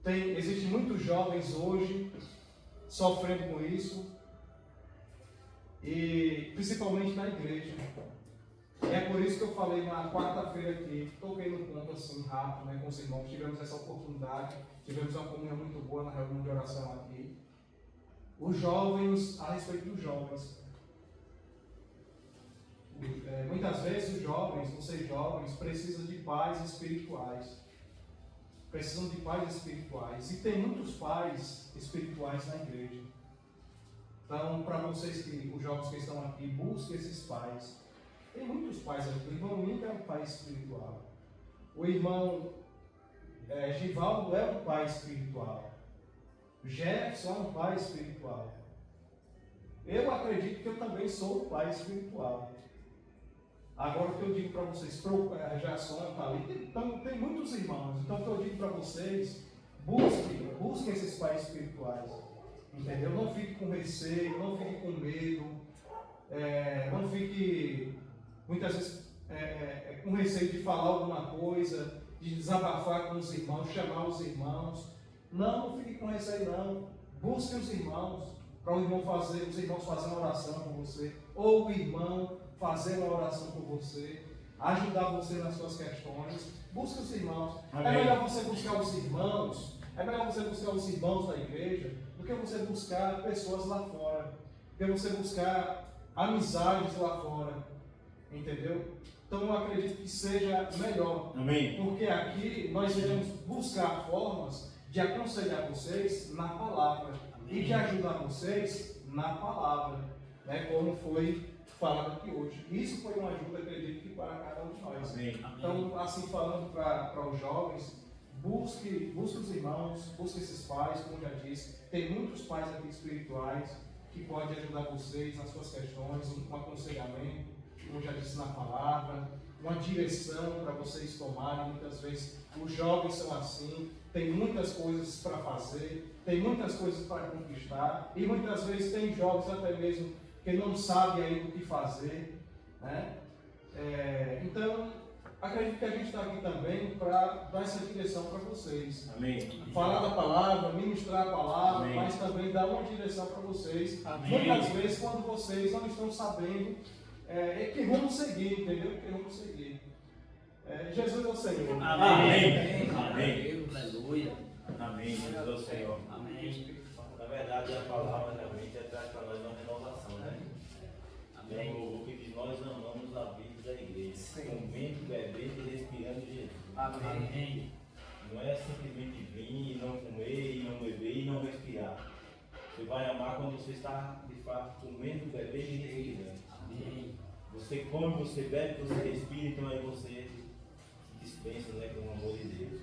Existem muitos jovens hoje sofrendo com isso, e principalmente na igreja. E é por isso que eu falei na quarta-feira aqui, toquei no ponto assim rápido, né, com os irmãos, tivemos essa oportunidade, tivemos uma comunhão muito boa na reunião de oração aqui. Os jovens, a respeito dos jovens, muitas vezes os jovens, vocês jovens, precisam de pais espirituais. precisam de pais espirituais. E tem muitos pais espirituais na igreja. Então, para vocês, os jovens que estão aqui, busquem esses pais. Tem muitos pais aqui. O irmão Linda é um pai espiritual. O irmão Givaldo é um pai espiritual. Jefferson é um pai espiritual. Eu acredito que eu também sou um pai espiritual. Agora o que eu digo para vocês, Jason está ali, tem muitos irmãos. Então o que eu digo para vocês, busquem esses pais espirituais. Entendeu? Não fique com receio, não fique com medo, não fique muitas vezes com receio de falar alguma coisa, de desabafar com os irmãos, chamar os irmãos. Não fique com receio não. Busque os irmãos, para os irmãos fazerem uma oração por você, ou o irmão fazer uma oração por você, ajudar você nas suas questões. Busque os irmãos. Amém. É melhor você buscar os irmãos da igreja, do que você buscar pessoas lá fora, do que você buscar amizades lá fora, entendeu? Então eu acredito que seja melhor. Amém. Porque aqui nós iremos buscar formas de aconselhar vocês na palavra. Amém. E de ajudar vocês na palavra, né, como foi falado aqui hoje. Isso foi uma ajuda, acredito, que para cada um de nós. Amém. Então, assim, falando para os jovens, busque os irmãos, busque esses pais, como já disse. Tem muitos pais aqui espirituais que podem ajudar vocês nas suas questões, um aconselhamento, como já disse na palavra, uma direção para vocês tomarem. Muitas vezes os jovens são assim, tem muitas coisas para fazer, tem muitas coisas para conquistar, e muitas vezes tem jovens até mesmo que não sabem ainda o que fazer, né? Então, acredito que a gente está aqui também para dar essa direção para vocês. Amém. Falar da palavra, ministrar a palavra, amém, mas também dar uma direção para vocês. Amém. Muitas vezes, quando vocês não estão sabendo que vamos seguir, entendeu? Que vamos seguir. Jesus é o Senhor. Amém. Amém. Aleluia. Amém. Jesus é o Senhor. Amém. Na verdade, a palavra realmente traz para nós uma renovação, né? Amém. O que diz, nós amamos a vida da igreja, comendo, bebendo e respirando Jesus. Amém. Não é simplesmente vir e não comer, e não beber e não respirar. Você vai amar quando você está, de fato, comendo, bebendo e respirando. Amém. Você come, você bebe, você respira, então aí você se dispensa, né, com o amor de Deus.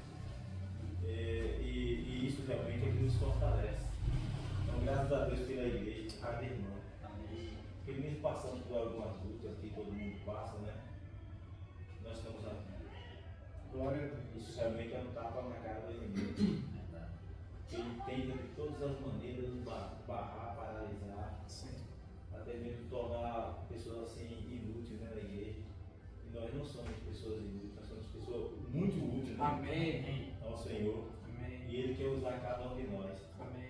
E isso realmente é que nos fortalece. Então, graças a Deus pela igreja, cada irmão. Amém. Porque mesmo passando por algumas lutas que todo mundo passa, né? Nós estamos aqui. Glória a Deus. Isso realmente é um tapa na cara do inimigo. Ele tenta de todas as maneiras nos barrar, paralisar, até mesmo tornar pessoas assim inúteis, né, na igreja. E nós não somos pessoas inúteis, nós somos pessoas muito úteis, né? Amém. Ao Senhor. Amém. E Ele quer usar cada um de nós. Amém.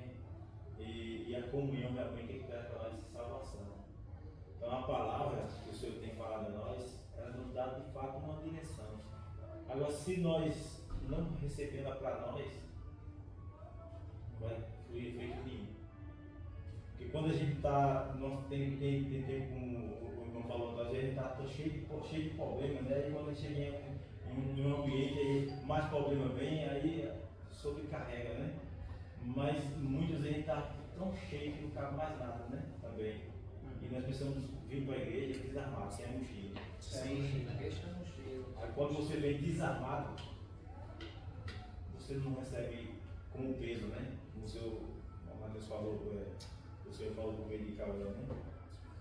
E a comunhão realmente é que traz para nós essa salvação. Então a palavra que o Senhor tem falado a nós, ela nos dá de fato uma direção. Agora, se nós não recebê-la para nós, não vai fluir efeito nenhum. Porque quando a gente está, nós tem como o irmão falou, às vezes a gente está cheio de problemas, né? E quando a gente chega em um ambiente, aí mais problema vem, aí sobrecarrega, né? Mas muitas vezes a gente está tão cheio que não cabe mais nada, né? Também. E nós precisamos vir para a igreja desarmado, sem a mochila. Sim, deixa a mochila. Aí quando você vem desarmado, você não recebe com o peso, né? Como o senhor Matheus falou, o senhor falou com o meio de Cauê, né?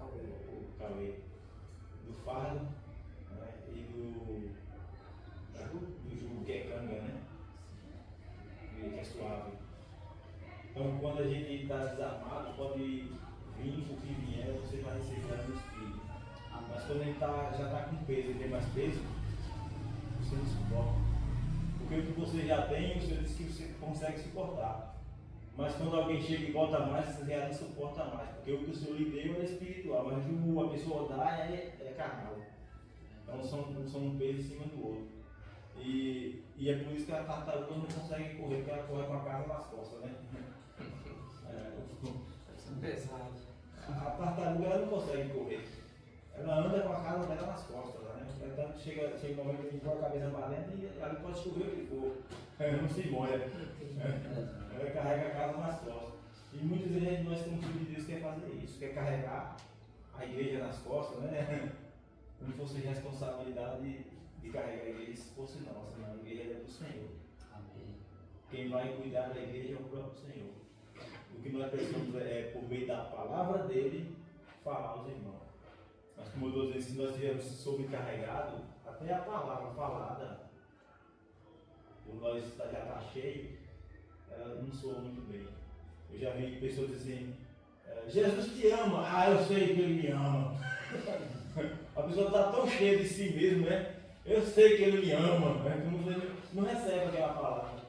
O Cauê. Do fardo, né? E do jugo que é canga, né? Que é suave. Então, quando a gente está desarmado, pode vir o que vier, você vai receber no Espírito. Mas quando a gente já está com peso e tem mais peso, você não suporta. Porque o que você já tem, o Senhor diz que você consegue suportar. Mas quando alguém chega e bota mais, você já não suporta mais. Porque o que o Senhor lhe deu é espiritual, mas a pessoa dá é carnal. Então são um peso em cima do outro. E é por isso que a tartaruga não consegue correr, porque ela corre com a casa nas costas, né? Pesado. A tartaruga ela não consegue correr. ela anda com a casa dela nas costas, né? Então chega um momento que a gente põe a cabeça para dentro e ela pode chover o que for, não se molha. Ela carrega a casa nas costas. E muitas vezes nós, como filhos de Deus, quer fazer isso, quer carregar a igreja nas costas, né? Como se fosse responsabilidade de carregar a igreja, se fosse nossa, não, a igreja é do Senhor. Amém. Quem vai cuidar da igreja é o próprio Senhor. O que nós precisamos é, por meio da palavra dele, falar aos irmãos. Mas como eu estou dizendo, se nós estivermos sobrecarregados, até a palavra falada, por nós já está cheio, ela não soa muito bem. Eu já vi pessoas dizendo, Jesus te ama, eu sei que ele me ama. A pessoa está tão cheia de si mesmo, né? Eu sei que ele me ama. É como se ele não recebe aquela palavra.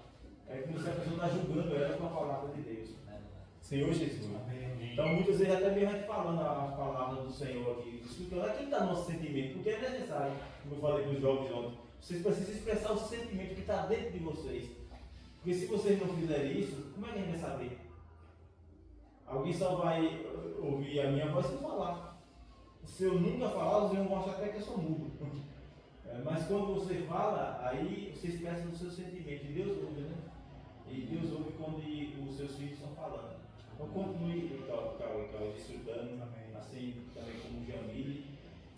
É como se a pessoa está julgando ela com a palavra de Deus. Senhor Jesus. Então muitas vezes até mesmo a gente falando a palavra do Senhor aqui, explicando aqui está nosso sentimento, porque é necessário, como eu falei para os jovens ontem, vocês precisam expressar o sentimento que está dentro de vocês. Porque se vocês não fizerem isso, como é que a gente vai saber? Alguém só vai ouvir a minha voz sem falar. Se eu nunca falar, os irmãos vão achar até que eu sou mudo. Mas quando você fala, aí você expressa o seu sentimento. E Deus ouve, né? E Deus ouve quando os seus filhos estão falando. Então continue desfrutando, assim também como o Jamile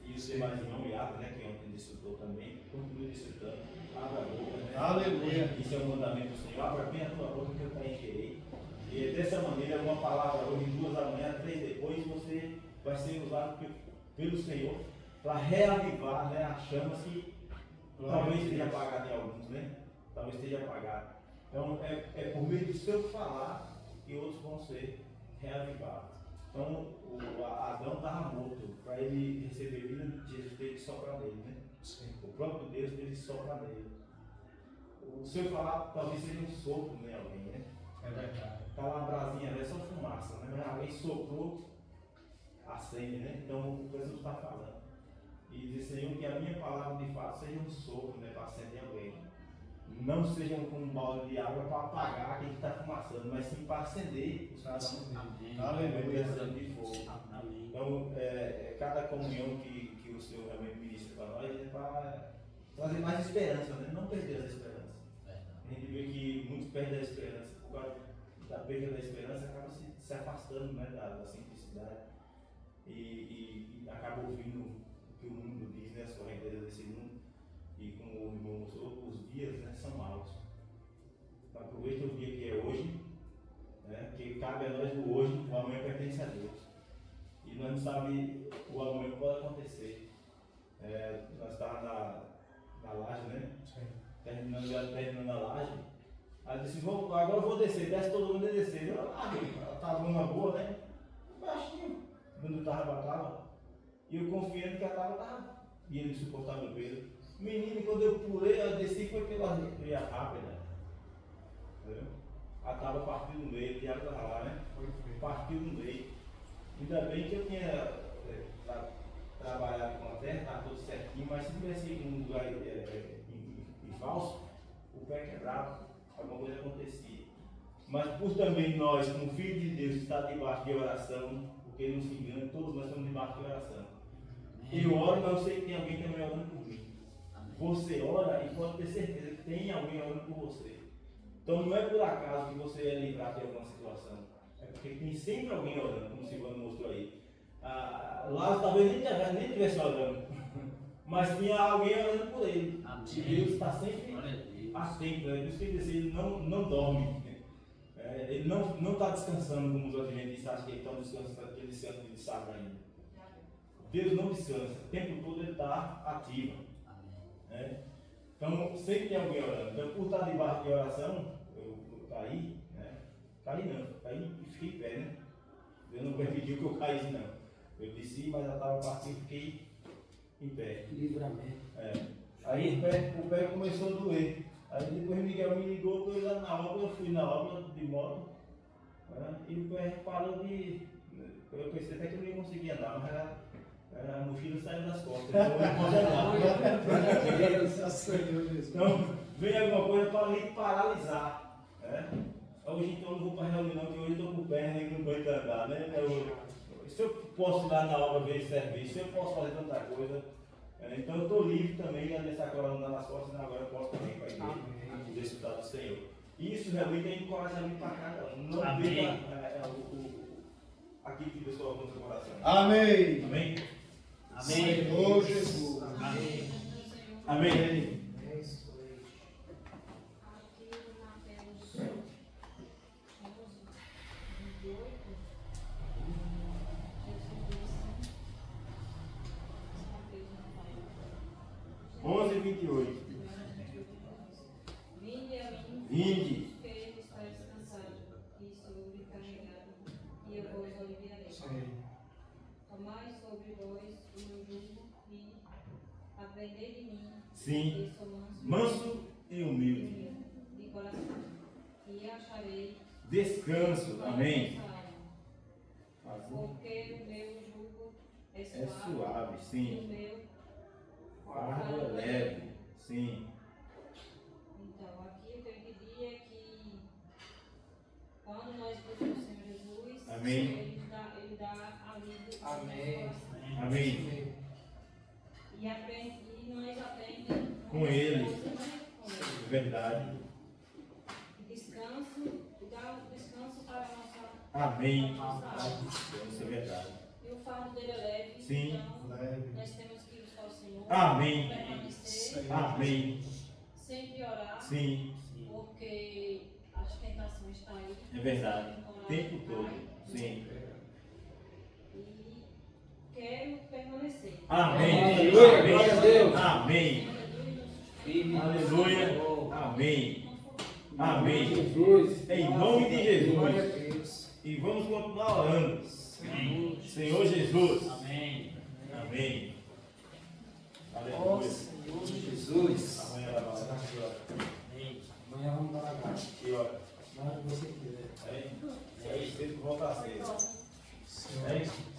e os demais irmãos, Iago, né, que ontem desfrutou também. Continue desfrutando. Abra a boca, né? Aleluia! Isso é um mandamento do Senhor. Abra bem a tua boca que eu preencherei. E dessa maneira, uma palavra hoje, 2 da manhã, 3 depois, você vai ser usado pelo Senhor para reavivar, né, as chamas que talvez esteja apagada em alguns, né? Talvez esteja apagada. Então, é por meio do seu falar que outros vão ser reavivados. Então, Adão estava morto. Para ele receber vida, Jesus teve que soprar nele, né? Sim. O próprio Deus teve que soprar nele. O seu falar talvez seja um sopro em alguém, né? É verdade. Está lá a brasinha, é só fumaça, né? Mas alguém soprou, acende, né? Então o Jesus está falando. E diz, Senhor, que a minha palavra de fato seja um sopro, né? Para acender alguém. Não seja um balde de água para apagar quem está fumaçando, mas sim para acender os corações de fogo. Então, cada comunhão que o Senhor realmente ministra para nós é para trazer mais esperança, né? Não perder as esperanças. A gente vê que muitos perdem a esperança. Por causa da perda da esperança, acaba se afastando, né, da simplicidade e acaba ouvindo o que o mundo diz, né, as correntezas desse mundo. E como o irmão mostrou, os dias, né, são maus. Então, aproveita o dia que é hoje, né, que cabe a nós o hoje, o amanhã pertence a Deus. E nós não sabemos o amanhã pode acontecer. Nós estávamos na laje, né? Terminando a laje. Aí eu disse, agora eu vou descer, desce todo mundo e descer. Eu estava numa boa, né? Baixinho, quando estava batava. E eu confiando que a tábua estava. E ele suportava o peso. Menino, quando eu pulei, eu desci foi pela via rápida. Entendeu? A tábua partiu no meio, o diabo estava lá, né? Partiu no meio. Ainda bem que eu tinha trabalhado com a terra, estava tudo certinho, mas se tivesse um lugar em falso, o pé quebrava, alguma coisa acontecia. Mas por também nós, como filhos de Deus, estar debaixo de oração, porque não se engane, todos nós estamos debaixo de oração. Eu oro, mas eu sei que tem alguém também orando por mim. Você ora e pode ter certeza que tem alguém orando por você. Então não é por acaso que você é livrado de alguma situação. É porque tem sempre alguém orando, como o Silvano mostrou aí. Lá talvez nem estivesse orando, mas tinha alguém orando por ele. E Deus está sempre atento, né? Deus quer dizer, ele não dorme. Ele não está descansando como os adventistas acham que eles estão descansando, que eles descansam de sábado ainda. Deus não descansa, o tempo todo ele está ativo. Então sempre tem alguém orando. Então por estar debaixo de oração, eu caí, né? Caí e fiquei em pé, né? Deus não permitiu que eu caísse não. Eu desci, mas já estava partindo e fiquei em pé. Livramento. Aí o pé começou a doer. Aí depois o Miguel me ligou, eu lá na obra, eu fui na obra de moto, né? E o pé parou de. Eu pensei até que eu não ia conseguir andar, mas a mochila saiu das costas. Então vem alguma coisa para lhe paralisar. Né? Hoje então eu não vou para a reunião, que hoje eu estou com perna e não aguento andar, né? se eu posso ir lá na obra ver serviço, se eu posso fazer tanta coisa, então eu estou livre também nessa corona nas costas, agora eu posso também para a igreja e desfrutar do Senhor. Isso realmente é encorajamento para cada um. Não perca aquilo que Deus colocou no seu coração. Amém. Amém? Amém. Senhor Jesus. Amém. Amém. Vinde. Que está descansado e sobrecarregado, e eu vos aliviarei. Tomai sobre vós o meu jugo e aprendei de mim, Sim. que sou Manso e humilde. de coração, e acharei Descanso. Amém. porque o meu jugo é É suave, suave, e o sim. meu Fardo é leve, sim. Então, aqui o que eu pedi é que quando nós buscamos o Senhor Jesus, Amém. Ele dá alívio ao nosso Amém. coração. Amém. E nós aprendemos Com Ele. Com Ele. Verdade. Descanso, e dá o descanso para a nossa Amém. alma. Isso é verdade. E o fardo dele é leve, Sim. então nós temos que buscar o Senhor, Amém. permanecer, Amém. sempre orar, Sim. porque as tentações estão aí. É verdade. Orar, O tempo todo. orar, Sim. E quero permanecer. Amém. Aleluia. Glória a Deus. Amém. Aleluia. Amém. Amém. Jesus. Em nome de Glória a Jesus. Deus. E vamos continuar orando. Senhor Jesus. Amém. Amém. Ó Aleluia. Senhor Jesus. Amanhã ela vai estar aqui, ó. Amanhã vamos para a casa. Aqui, ó. Na hora que você quiser. É isso que volta a ser. Senhor. É isso.